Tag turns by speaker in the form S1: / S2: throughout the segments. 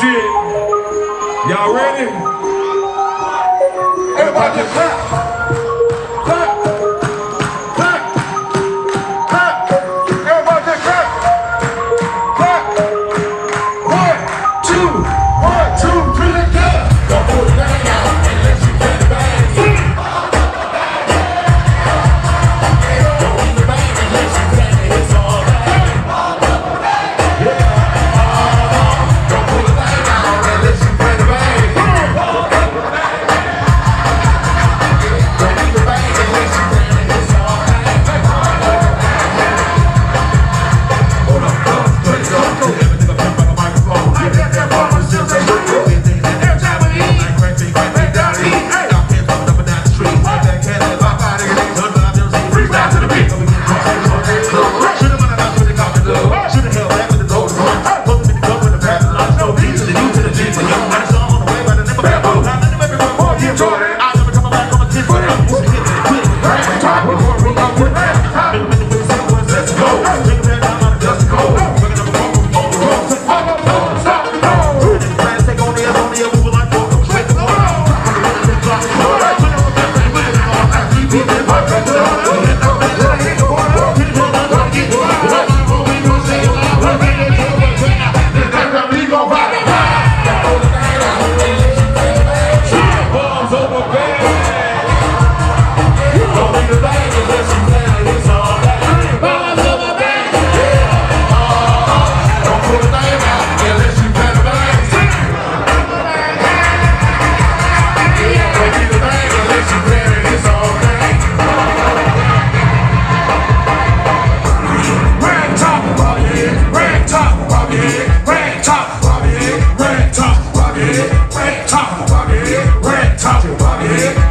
S1: shit. Y'all ready? Everybody just clap. Clap. Clap. Clap. Everybody just clap. Clap. 1, 2, 1, 2, 3, let's go. Don't pull the bang out unless you get the bang. Don't leave the bang unless you get it. It's all right. Don't pull the bang out unless you get the bang. Don't leave the bang unless you get it. It's all right. Hold up, put it on. Everything up here by the microphone. I got that ball, still say every time we eat, right down the eat. Y'all can't fuck up and down the street. That cat is my body. Freestyle to the beat. Should've won a house with the coffee glove. Should've held back with the golden one. Supposed to be the club with the pass and lost no B to the U to the G. So young man, so I'm on the way by the name of Bamboo. Now let them everyone more give Jordan. I never come back on my tip for them. Push it, hit it, quick, right, top, before we go with that. Been with the way say once, let's go. Bring it back down on the dust to go. Bring it up on the road. Stop, go. And the plans take on the other, we would like to go straight to the wall. From the rhythm and drop it. All right, put it on the back, put it on the back. We beat it, perfect.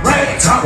S1: Red top,